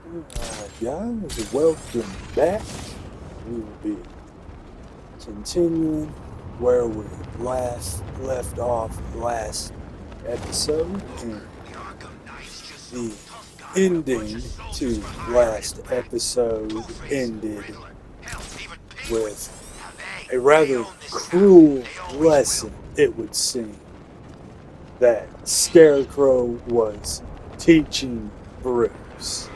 Guys, welcome back. We will be continuing where we last left off last episode, and the ending to last episode ended with a rather cruel lesson, it would seem, that Scarecrow was teaching Bruce.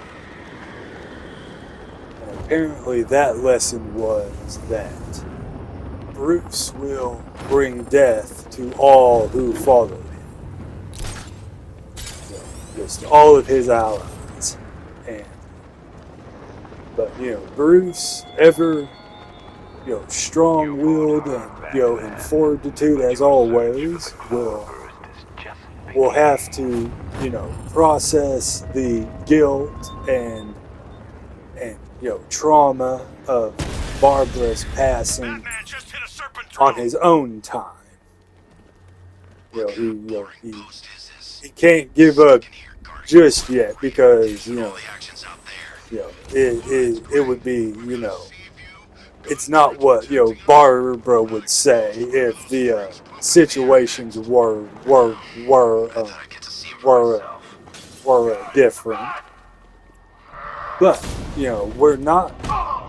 And apparently that lesson was that Bruce will bring death to all who follow him. So, just all of his allies. But Bruce, ever strong-willed and in fortitude as always, will have to process the guilt and trauma of Barbara's passing on his own time. He can't give up just yet because it would be it's not what Barbara would say if the situations were different. But we're not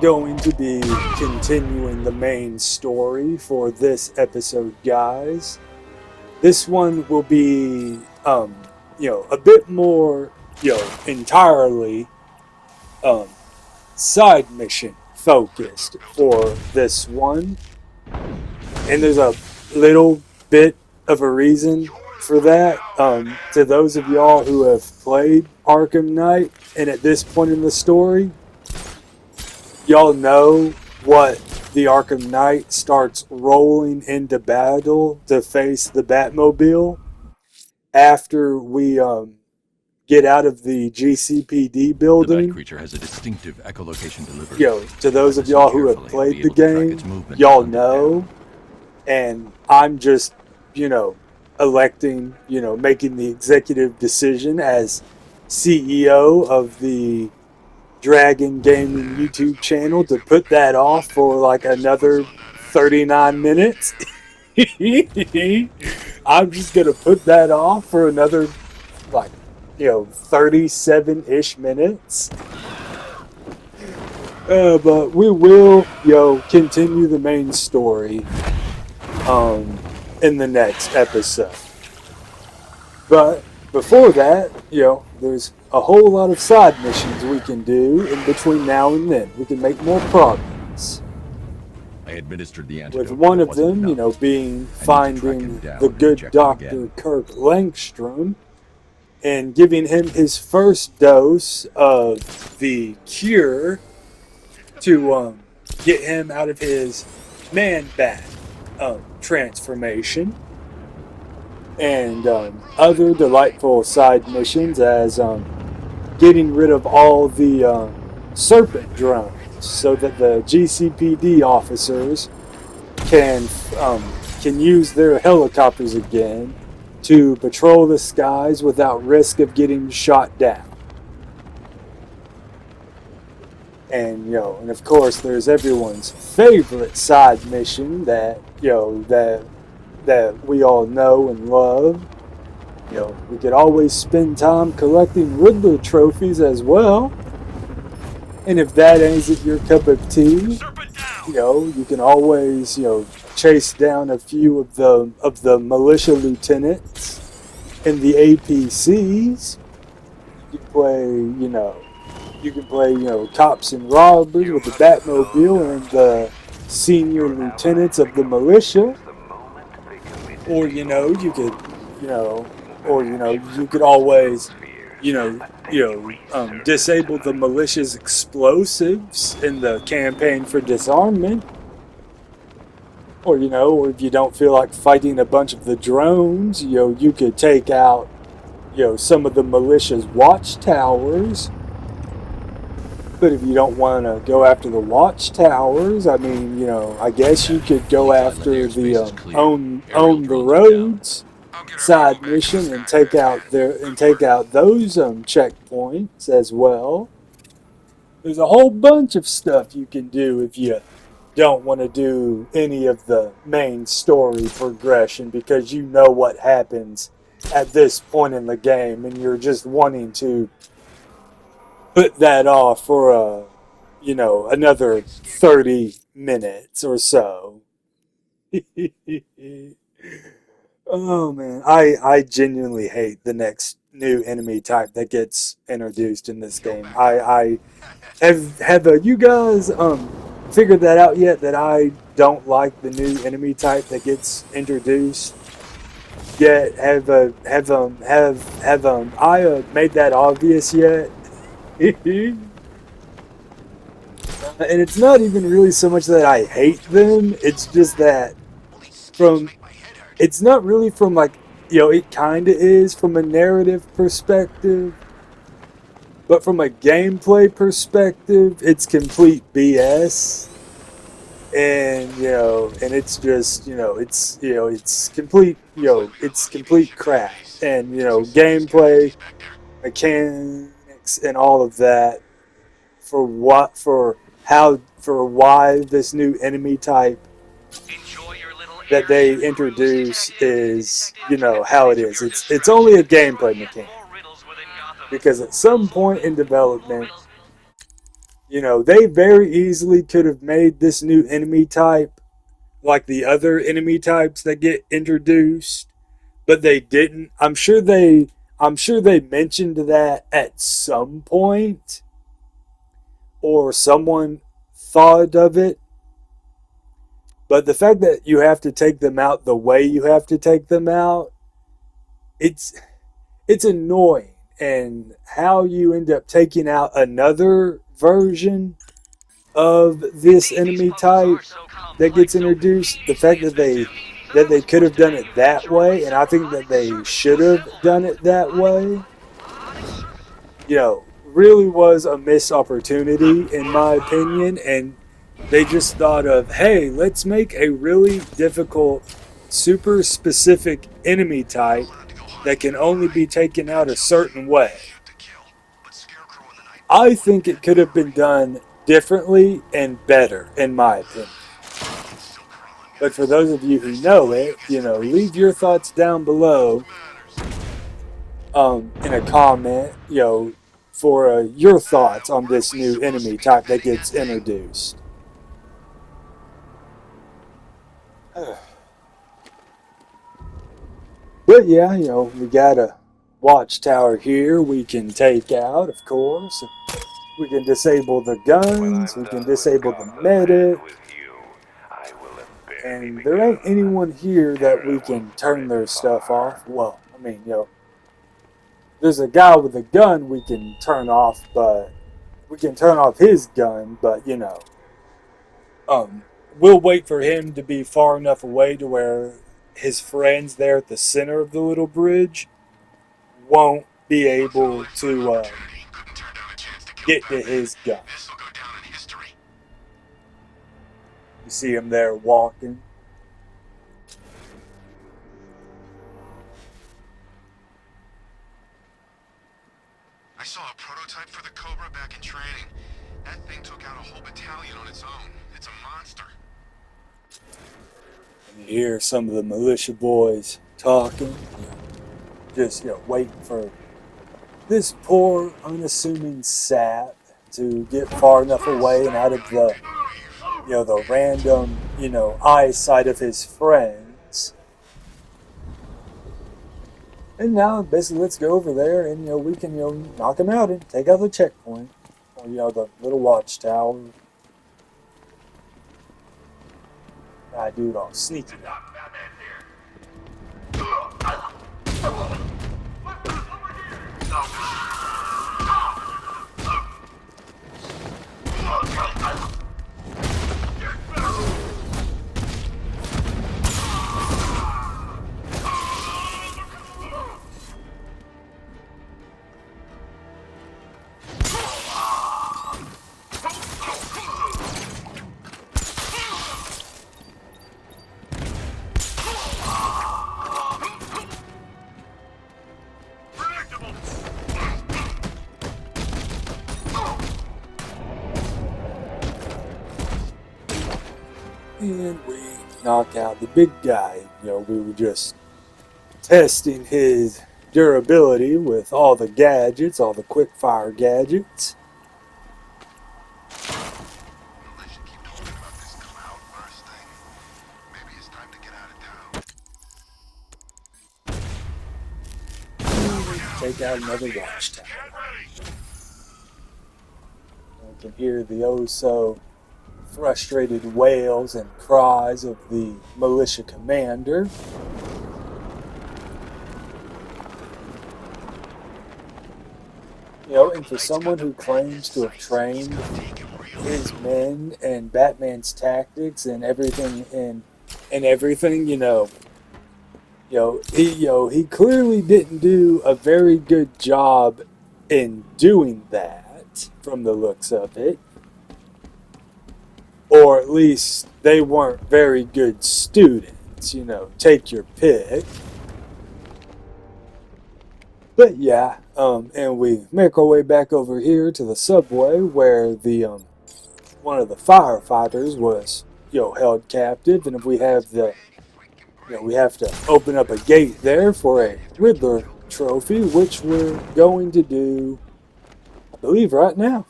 going to be continuing the main story for this episode, guys. This one will be a bit more entirely side mission focused for this one, and there's a little bit of a reason for that. To those of y'all who have played Arkham Knight, and at this point in the story, y'all know what the Arkham Knight starts rolling into battle to face the Batmobile after we get out of the GCPD building. The Bat creature has a distinctive echolocation delivery. To those of y'all who have played the game, y'all know, and I'm just, electing, making the executive decision as CEO of the Dragon Gaming YouTube channel to put that off for like another 39 minutes. I'm just going to put that off for another 37-ish minutes. But we will, continue the main story in the next episode. But before that, there's a whole lot of side missions we can do in between now and then. We can make more progress. I administered the antidote. With one of them, being finding the good Dr. Kirk Langstrom and giving him his first dose of the cure to get him out of his man-bat transformation, and other delightful side missions as getting rid of all the serpent drones so that the GCPD officers can use their helicopters again to patrol the skies without risk of getting shot down. And and of course, there's everyone's favorite side mission that that we all know and love. We could always spend time collecting Riddler trophies as well. And if that isn't your cup of tea, you can always chase down a few of the militia lieutenants and the APCs. You can play cops and robbers with the Batmobile and the senior lieutenants of the militia. Or you could always disable the militia's explosives in the campaign for disarmament. Or if you don't feel like fighting a bunch of the drones, you could take out some of the militia's watchtowers. But if you don't want to go after the watchtowers, I mean, I guess you could go after the own the roads side mission and take out those checkpoints as well. There's a whole bunch of stuff you can do if you don't want to do any of the main story progression because you know what happens at this point in the game and you're just wanting to put that off for another 30 minutes or so. Oh man, I genuinely hate the next new enemy type that gets introduced in this game. I have you guys figured that out yet? That I don't like the new enemy type that gets introduced. Yet have I made that obvious yet? And it's not even really so much that I hate them. It's just that from it's not really from like it kind of is from a narrative perspective, but from a gameplay perspective, it's complete BS. And and it's just it's complete it's complete crap. And gameplay mechanics and all of that for what for why this new enemy type that they introduce is how it is. It's only a gameplay mechanic because at some point in development, they very easily could have made this new enemy type like the other enemy types that get introduced, but they didn't. I'm sure they mentioned that at some point or someone thought of it. But the fact that you have to take them out the way you have to take them out, it's it's annoying. And how you end up taking out another version of this enemy type that gets introduced, the fact that they could have done it that way, and I think that they should have done it that way, really was a missed opportunity in my opinion. And they just thought of, hey, let's make a really difficult, super specific enemy type that can only be taken out a certain way. I think it could have been done differently and better, in my opinion. But for those of you who know it, leave your thoughts down below in a comment, for your thoughts on this new enemy type that gets introduced. But yeah, we got a watchtower here we can take out, of course. We can disable the guns, we can disable the medic, and there ain't anyone here that we can turn their stuff off. Well, I mean, there's a guy with a gun we can turn off, but we can turn off his gun, but we'll wait for him to be far enough away to where his friends there at the center of the little bridge won't be able to get to his gun. You see him there walking. I saw a prototype for the Cobra back in training. That thing took out a whole battalion on its own. It's a monster. And you hear some of the militia boys talking, just waiting for this poor, unassuming sap to get far enough away and out of the random, eyesight of his friends. And now, basically, let's go over there and, we can, knock him out and take out the checkpoint. Or, the little watchtower. I do it all sneaky. And we knock out the big guy. We were just testing his durability with all the gadgets, all the quick fire gadgets. Unless you keep talking about this cloudburst thing, maybe it's time to get out of town. Take out another watchtower. I can hear the oh so frustrated wails and cries of the militia commander. And for someone who claims to have trained his men and Batman's tactics and everything and everything, he clearly didn't do a very good job in doing that from the looks of it. Or at least they weren't very good students, take your pick. But yeah, and we make our way back over here to the subway where the one of the firefighters was held captive, and if we have we have to open up a gate there for a Riddler trophy, which we're going to do, I believe, right now.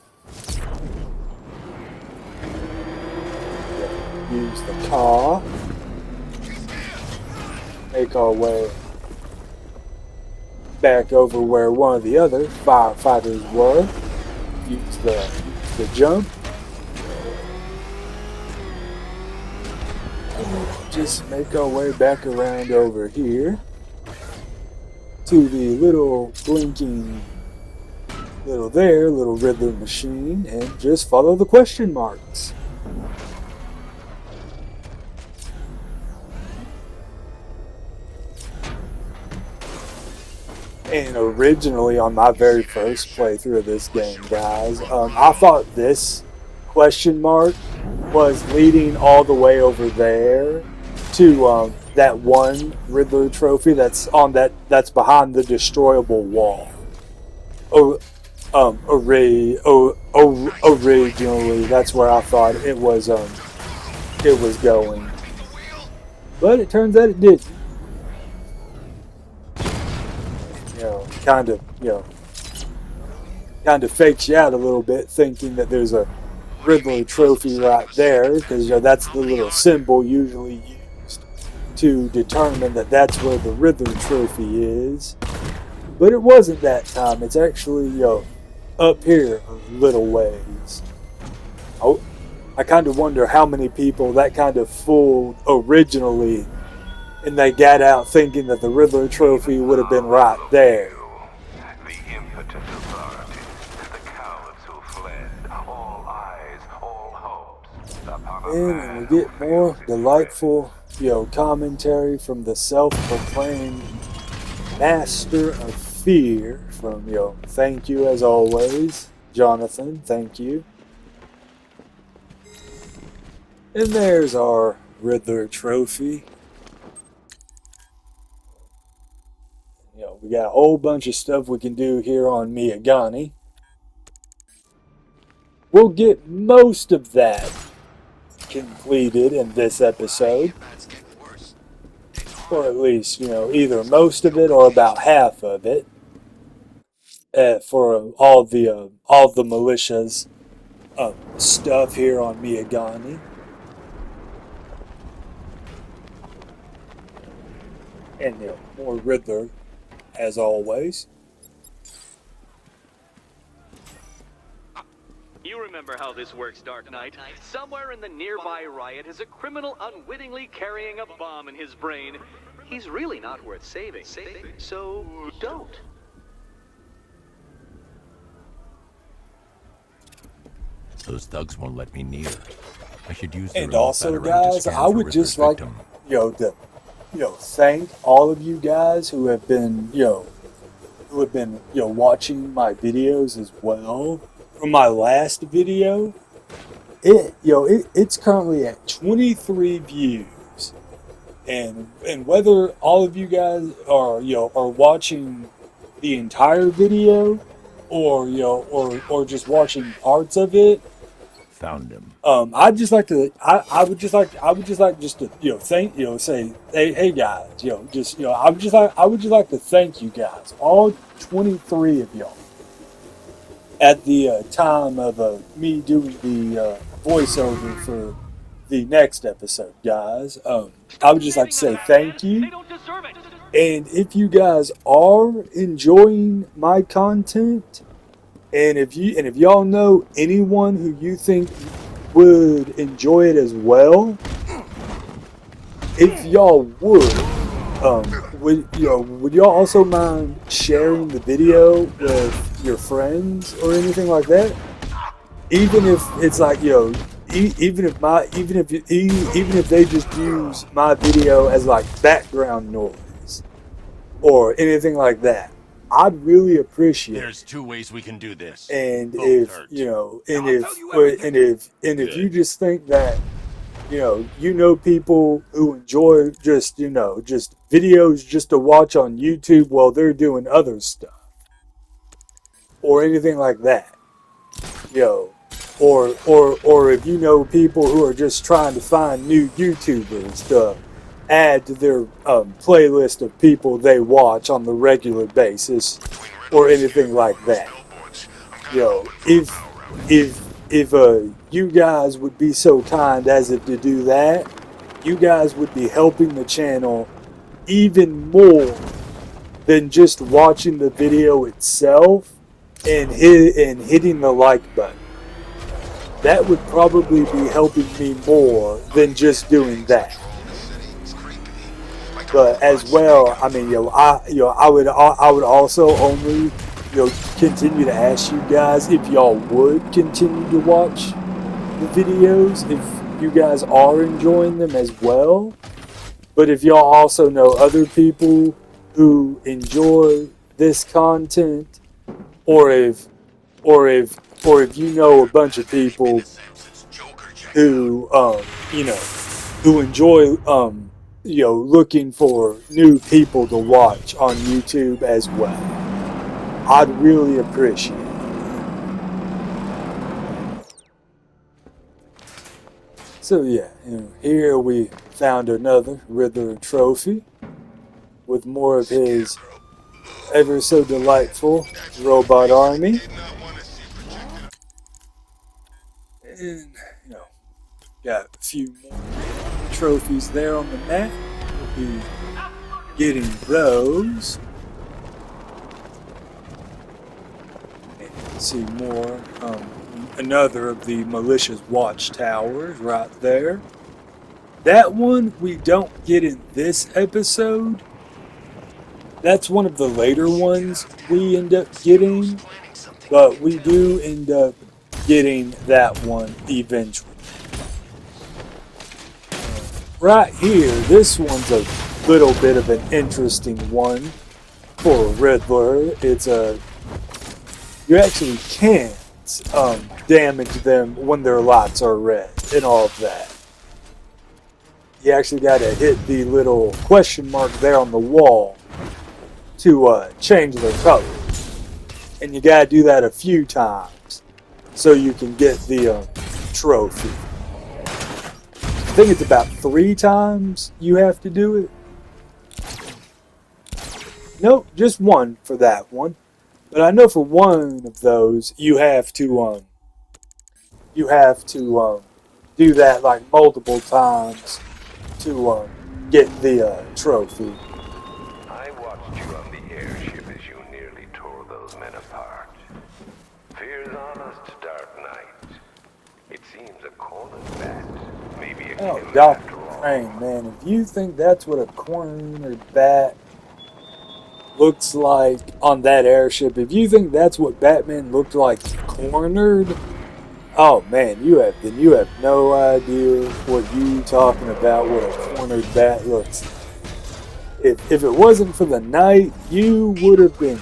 Use the car, make our way back over where one of the other firefighters were. Use the jump. Just make our way back around over here to the little blinking little Riddler machine, and just follow the question marks. And originally, on my very first playthrough of this game, guys, I thought this question mark was leading all the way over there to that one Riddler trophy that's behind the destroyable wall. Originally, that's where I thought it was going, but it turns out it didn't. Kind of fakes you out a little bit, thinking that there's a Riddler trophy right there, because that's the little symbol usually used to determine that that's where the Riddler trophy is. But it wasn't that time. It's actually up here a little ways. Oh, I kind of wonder how many people that kind of fooled originally, and they got out thinking that the Riddler trophy would have been right there. The impotent authorities, the cowards who fled, all eyes, all hopes upon a And we get more delightful, commentary from the self-proclaimed master of fear from, thank you as always, Jonathan, thank you. And there's our Riddler trophy. We got a whole bunch of stuff we can do here on Miyagani. We'll get most of that completed in this episode. Or at least, either most of it or about half of it. For all the militia's stuff here on Miyagani. And more Riddler, as always. You remember how this works, Dark Knight. Somewhere in the nearby riot is a criminal unwittingly carrying a bomb in his brain. He's really not worth saving. So don't. Those thugs won't let me near. I should use the And remote also, veteran to guys, scan I for would just Riddler's like, victim. to thank all of you guys who have been, watching my videos as well. From my last video, it's currently at 23 views, and whether all of you guys are watching the entire video, or just watching parts of it, found him. I would just like just to, thank, say, hey guys, I would just like to thank you guys, all 23 of y'all, at the time of me doing the voiceover for the next episode, guys. I would just like to say thank you. They don't deserve it. And if you guys are enjoying my content, and if y'all know anyone who you think would enjoy it as well, if y'all would y'all also mind sharing the video with your friends or anything like that? Even if it's like, even if they just use my video as like background noise or anything like that, I'd really appreciate it. There's two ways we can do this. And Both if hurt. if you just think that people who enjoy just videos just to watch on YouTube while they're doing other stuff or anything like that, or if you know people who are just trying to find new YouTubers to add to their playlist of people they watch on the regular basis or anything like that. If you guys would be so kind as if to do that, you guys would be helping the channel even more than just watching the video itself and hitting the like button. That would probably be helping me more than just doing that. But as well, I mean, I would also only, continue to ask you guys if y'all would continue to watch the videos if you guys are enjoying them as well. But if y'all also know other people who enjoy this content, or if you know a bunch of people who who enjoy looking for new people to watch on YouTube as well, I'd really appreciate it. So yeah, here we found another Riddler trophy with more of his ever so delightful robot army. And, got a few more trophies there on the map. We'll be getting those. And see more. Another of the malicious watchtowers right there. That one we don't get in this episode. That's one of the later ones we end up getting. But we do end up getting that one eventually. Right here, this one's a little bit of an interesting one for a Riddler. It's you actually can't damage them when their lights are red and all of that. You actually got to hit the little question mark there on the wall to change their color. And you got to do that a few times so you can get the trophy. I think it's about 3 times you have to do it. Nope, just 1 for that one. But I know for one of those you have to do that like multiple times to get the trophy. I watched you on the airship as you nearly tore those men apart. Fear's honest, Dark Knight. It seems a cornered bat. Maybe a Oh, killer Dr. after all. Crane, man, if you think that's what a cornered bat looks like on that airship, if you think that's what Batman looked like cornered, oh man, you have no idea what you talking about, what a cornered bat looks like. If it wasn't for the night, you would have been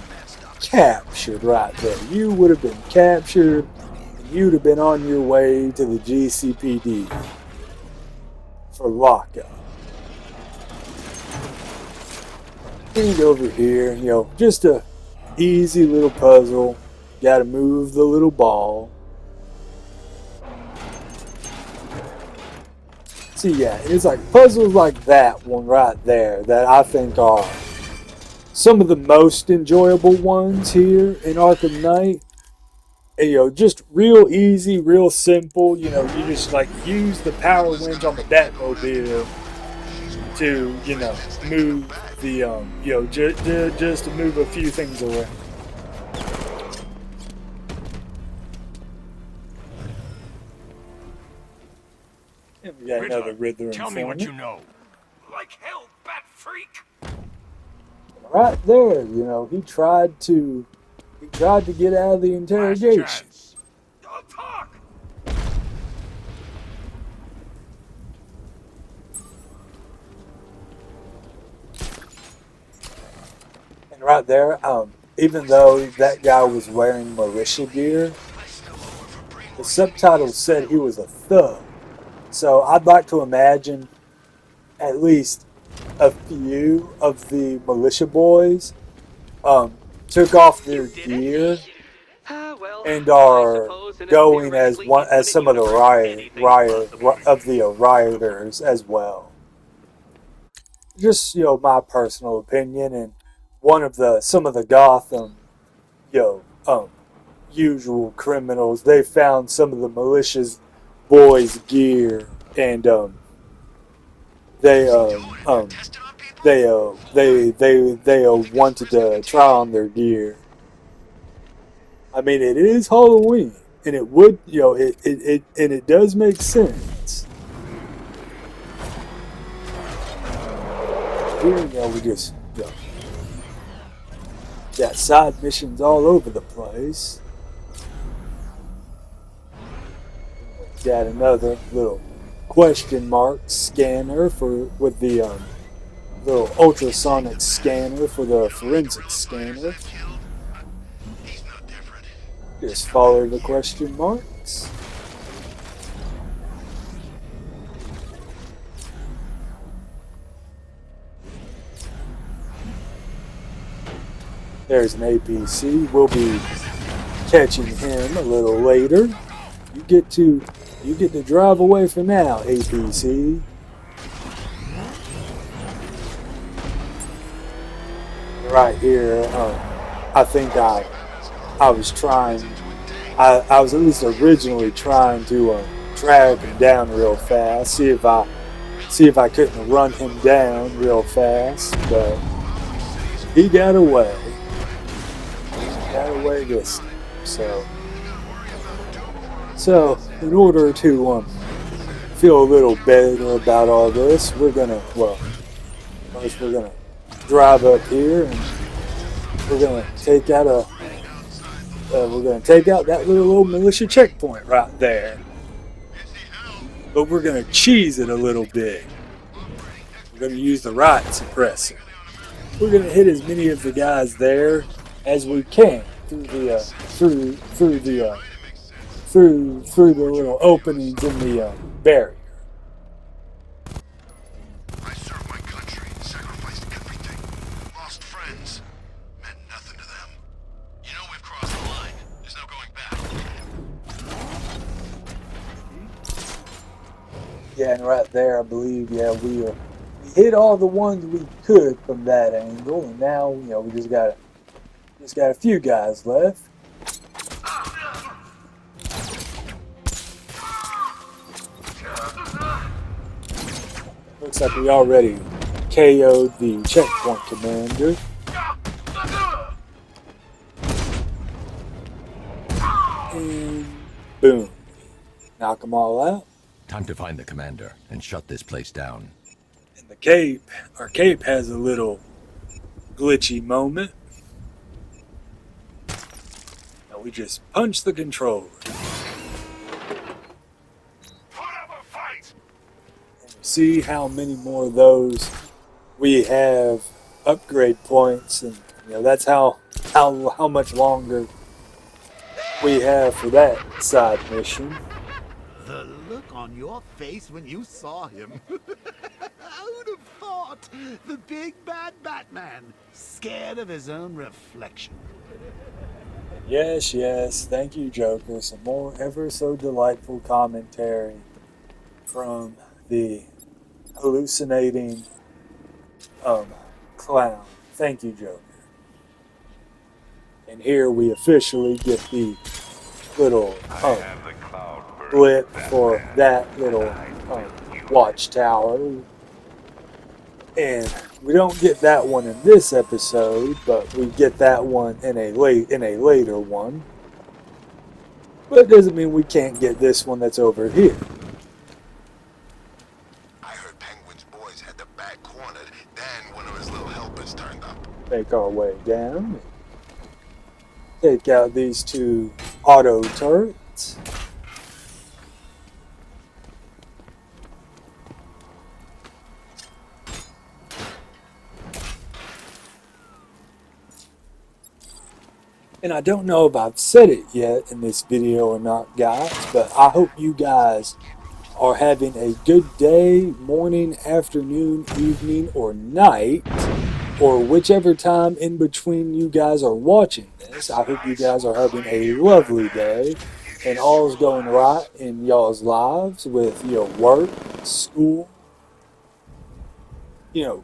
captured right there. You would have been captured and you'd have been on your way to the GCPD for lockup. And over here, just a easy little puzzle. Got to move the little ball. See, yeah, it's like puzzles like that one right there that I think are some of the most enjoyable ones here in Arkham Knight. And, just real easy, real simple. You just like use the power winch on the Batmobile to, move the, just to move a few things around. And we got another Riddler Tell me what you informant. know. Like hell, bat freak. Right there, he tried to get out of the Last interrogation. chance. I'll talk. And right there, even though that guy was wearing militia gear, the subtitles said he was a thug. So I'd like to imagine at least a few of the militia boys took off their gear Well, and I are suppose in a going as theoretically one as infinite some of the universe, anything's possible. of the rioters as well. Just my personal opinion, and one of the some of the Gotham usual criminals, they found some of the malicious boys' gear, and they wanted to try on their gear. I mean, it is Halloween, and it would it does make sense. Here, we just got side missions all over the place. Got another little question mark scanner with the little ultrasonic scanner for the forensic scanner. He's no different. Just follow the question marks. There's an APC. We'll be catching him a little later. You get to drive away for now, APC. Right here, I think I was trying. I was at least originally trying to track him down real fast. See if I couldn't run him down real fast, but he got away. He got away this time. So in order to feel a little better about all this, first we're gonna drive up here and we're gonna take out that little old militia checkpoint right there. But we're gonna cheese it a little bit. We're gonna use the right suppressor. We're gonna hit as many of the guys there as we can through the little openings in the barrier. I served my country, sacrificed everything. Lost friends. Meant nothing to them. You know we've crossed the line. There's no going back. Yeah, and right there, I believe, we hit all the ones we could from that angle, and now we just got a few guys left. Looks like we already KO'd the checkpoint commander. And boom. Knock them all out. Time to find the commander and shut this place down. And our cape has a little glitchy moment. Now we just punch the controller. See how many more of those we have upgrade points, and that's how much longer we have for that side mission. The look on your face when you saw him. Who'd have thought? The big bad Batman, scared of his own reflection. Yes, thank you, Joker. Some more ever so delightful commentary from the hallucinating clown. Thank you, Joker. And here we officially get the little blip for that little watchtower. And we don't get that one in this episode, but we get that one in a later one. But it doesn't mean we can't get this one that's over here. I heard Penguin's boys had the back cornered, then one of his little helpers turned up. Make our way down. Take out these two auto turrets. And I don't know if I've said it yet in this video or not, guys, but I hope you guys are having a good day, morning, afternoon, evening, or night, or whichever time in between you guys are watching this. I hope you guys are having a lovely day and all's going right in y'all's lives with your work, school,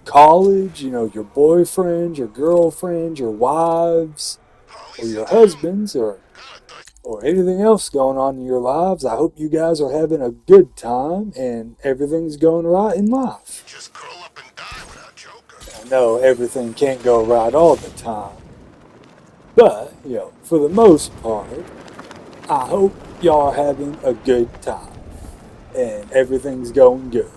college, your boyfriend, your girlfriend, your wives, or your husbands, or anything else going on in your lives. I hope you guys are having a good time and everything's going right in life. Just curl up and die without Joker. I know everything can't go right all the time, but, for the most part, I hope y'all are having a good time and everything's going good.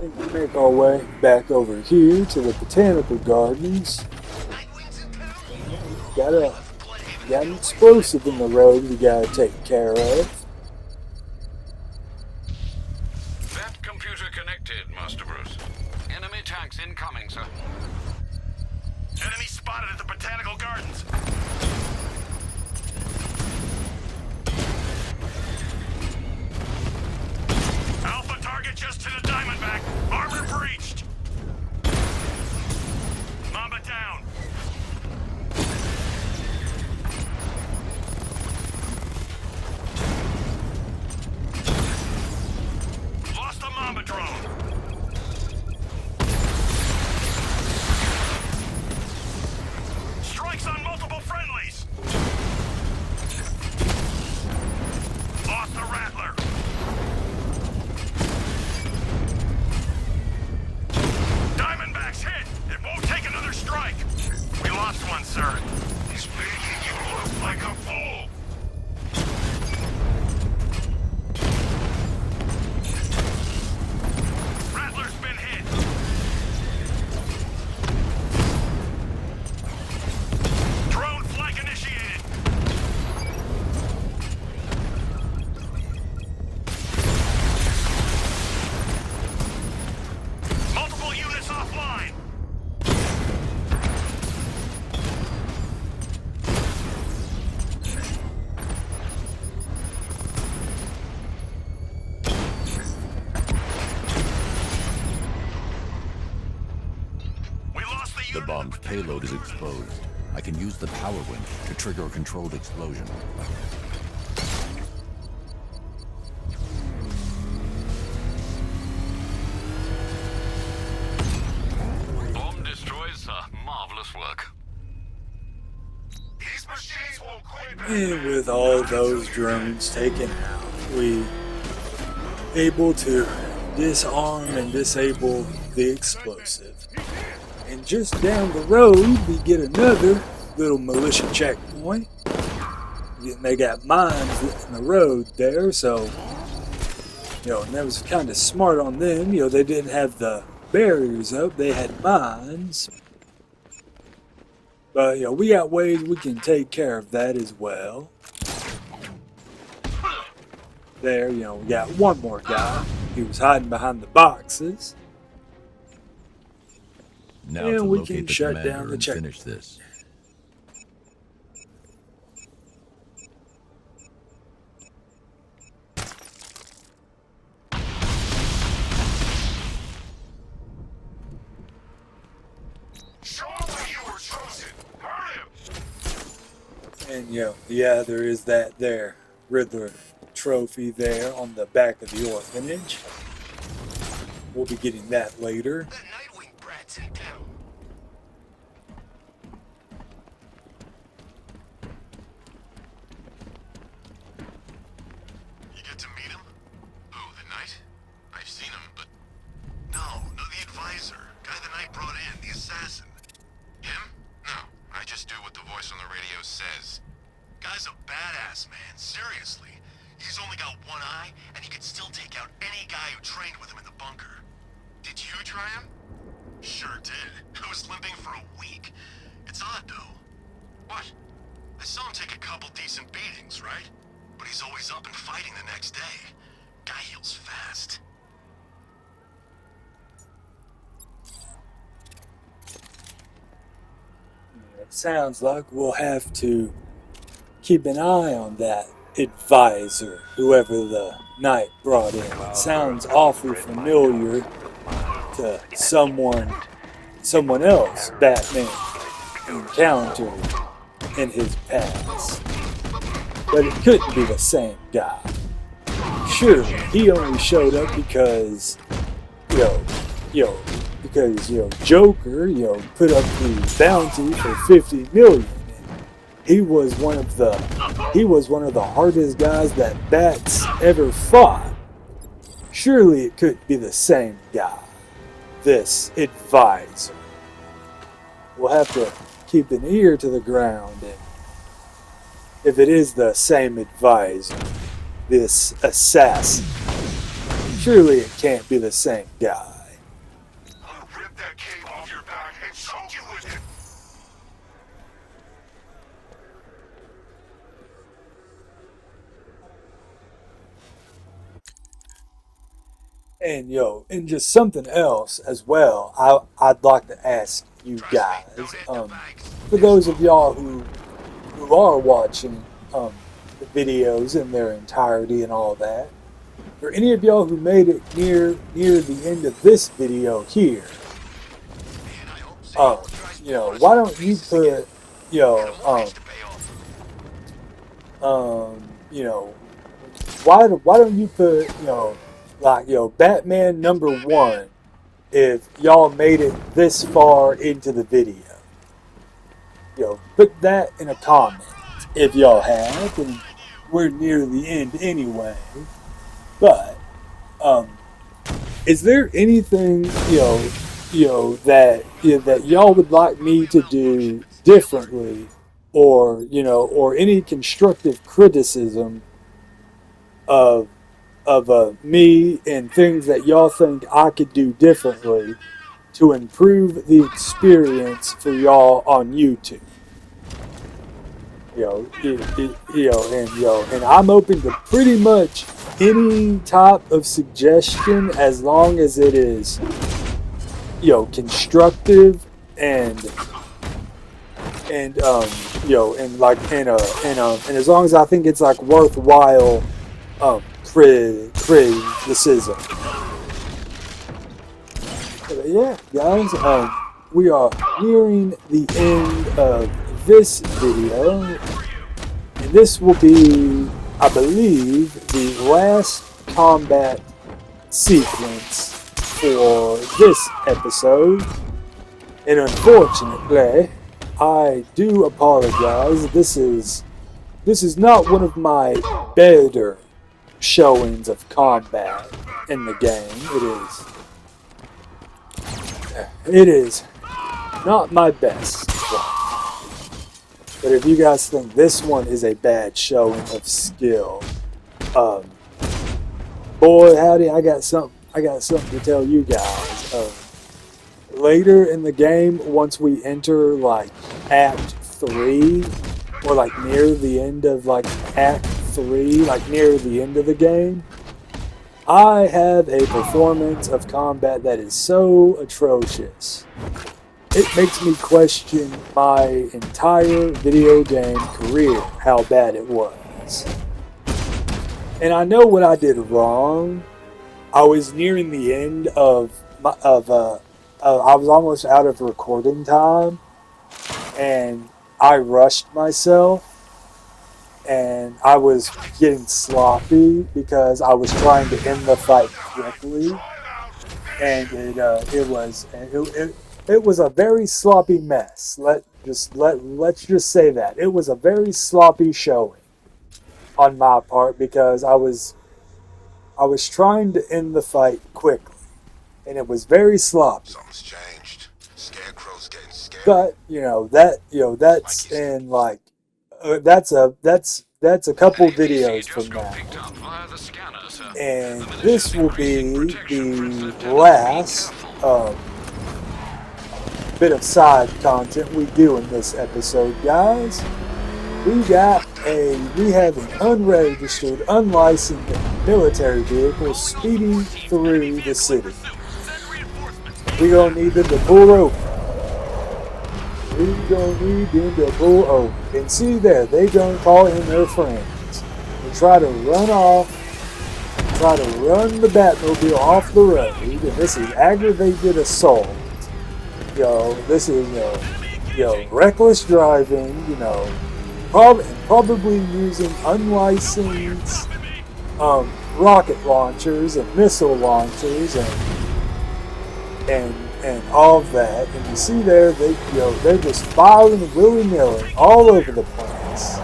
And we make our way back over here to the botanical gardens. Got an explosive in the road we gotta take care of. That computer connected, Master Bruce. Enemy tanks incoming, sir. Enemy spotted at the Botanical Gardens. Alpha target just to the Diamondback. Armor breached. Mamba down. Lost the Mamba drone. Strikes on multiple friendlies. Lost the Rattler. Diamondback's hit. It won't take another strike. We lost one, sir. He's making you look like a fool. Rattler's been hit. Drone flag initiated. Multiple units offline. We lost the The unit. bomb's payload is exposed. I can use the power winch to trigger a controlled explosion. Bomb destroys, sir. Marvelous work. These machines won't quit. And with all those drones taken out, we able to disarm and disable the explosive. And just down the road, we get another little militia checkpoint. And they got mines in the road there, so, and that was kind of smart on them. They didn't have the barriers up, they had mines. But, we got ways we can take care of that as well. There, we got one more guy. He was hiding behind the boxes. Now And to we locate can the shut commander down the and check. finish this. Show him that you were chosen. Hurt him. And, there is that there. Riddler trophy there on the back of the orphanage. We'll be getting that later. That Nightwing brat's in town. You get to meet him? Who, the Knight? I've seen him, but... No, the advisor. Guy the Knight brought in, the assassin. Him? No, I just do what the voice on the radio says. Guy's a badass, man, seriously. He's only got one eye, and he could still take out any guy who trained with him in the bunker. Did you try him? Sure did. I was limping for a week. It's odd, though. What? I saw him take a couple decent beatings, right? But he's always up and fighting the next day. Guy heals fast. It sounds like we'll have to keep an eye on that advisor, whoever the Knight brought in. It sounds awfully familiar to someone else Batman encountered in his past. But it couldn't be the same guy. Surely he only showed up because, because Joker, put up the bounty for 50 million. He was one of the hardest guys that Bats ever fought. Surely it couldn't be the same guy. This advisor. We'll have to keep an ear to the ground, and if it is the same advisor, this assassin, surely it can't be the same guy. I'll rip that cape off your back and choke you with it. And just something else as well, I'd like to ask you guys, for those of y'all who are watching the videos in their entirety and all that, for any of y'all who made it near the end of this video here, why don't you put, why don't you put, Batman #1 if y'all made it this far into the video. Put that in a comment if y'all have, and we're near the end anyway. But, is there anything, that y'all would like me to do differently, or any constructive criticism of me and things that y'all think I could do differently to improve the experience for y'all on YouTube? And I'm open to pretty much any type of suggestion as long as it is, constructive and as long as I think it's like worthwhile criticism. But yeah, guys, we are nearing the end of this video, and this will be, I believe, the last combat sequence for this episode. And unfortunately, I do apologize. This is not one of my better showings of combat in the game. It is not my best one. But if you guys think this one is a bad showing of skill, boy howdy, I got something to tell you guys. Later in the game, once we enter like Act 3, or like near the end of like Act 3, like near the end of the game, I have a performance of combat that is so atrocious. It makes me question my entire video game career, how bad it was. And I know what I did wrong. I was nearing the end I was almost out of recording time, and I rushed myself. and I was getting sloppy because I was trying to end the fight quickly, and it was a very sloppy mess. Let's just say that it was a very sloppy showing on my part because I was trying to end the fight quickly, and it was very sloppy. Something's changed. Scarecrow's getting scary. But that's in like that's a couple APC videos just from got now, picked up via the scanner, sir. and The militia's this will increasing be protection for the Lieutenant. last Be careful. bit of side content we do in this episode, guys. We have an unregistered, unlicensed military vehicle speeding through the city. We gonna need them to pull over. We gonna need them to pull over. And see there, they gonna call in their friends and try to run off, try to run the Batmobile off the road. And this is aggravated assault. This is reckless driving. Probably using unlicensed rocket launchers and missile launchers and all of that. And you see there, they're just firing willy-nilly all over the place.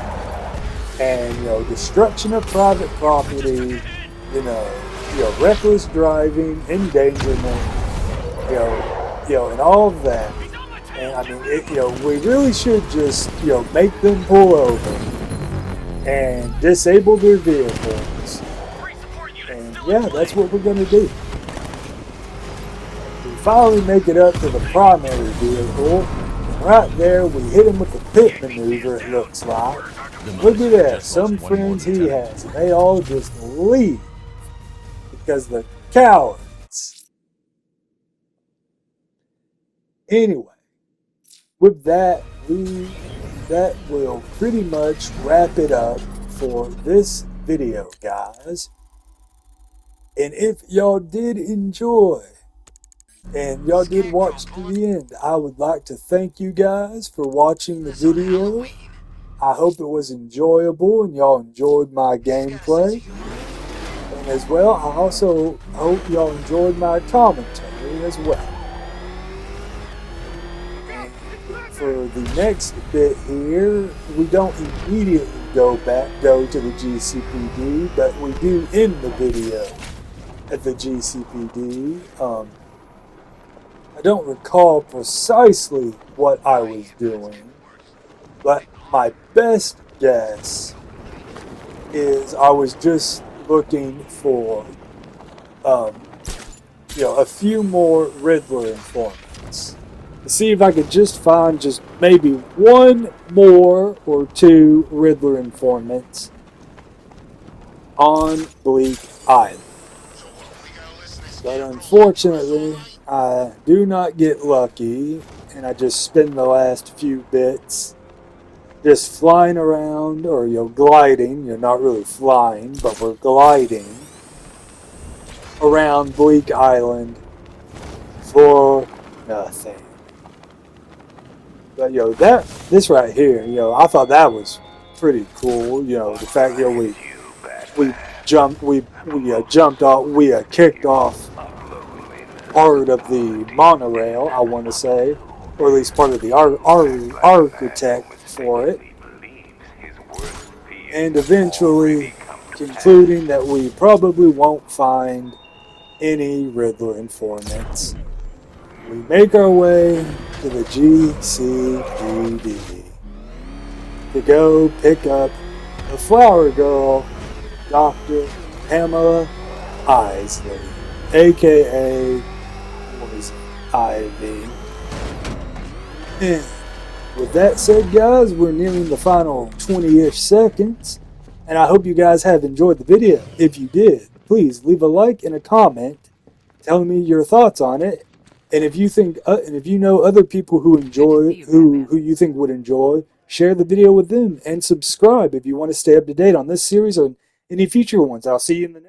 And destruction of private property. Reckless driving, endangerment. And all of that. And I mean, we really should just, make them pull over and disable their vehicles. And yeah, that's what we're gonna do. We finally make it up to the primary vehicle, and right there we hit him with the pit maneuver. It looks like. Look at that, some friends he has, and they all just leave because they're cowards. Anyway. With that, that will pretty much wrap it up for this video, guys. And if y'all did enjoy and y'all did watch to the end, I would like to thank you guys for watching the video. I hope it was enjoyable and y'all enjoyed my gameplay. And as well, I also hope y'all enjoyed my commentary as well. For the next bit here, we don't immediately go to the GCPD, but we do end the video at the GCPD. I don't recall precisely what I was doing, but my best guess is I was just looking for, a few more Riddler informants. To see if I could just find just maybe one more or two Riddler informants on Bleak Island. But unfortunately, I do not get lucky, and I just spend the last few bits just flying around, or gliding. You're not really flying, but we're gliding around Bleak Island for nothing. But this right here, I thought that was pretty cool. The fact we jumped off, we kicked off part of the monorail, I want to say, or at least part of the architect for it, and eventually concluding that we probably won't find any Riddler informants. We make our way to the GCPD to go pick up the flower girl, Dr. Pamela Isley, aka Poison Ivy. And with that said, guys, we're nearing the final 20-ish seconds, and I hope you guys have enjoyed the video. If you did, please leave a like and a comment telling me your thoughts on it. And if you think, and if you know other people who enjoy, who you think would enjoy, share the video with them and subscribe if you want to stay up to date on this series or any future ones. I'll see you in the next.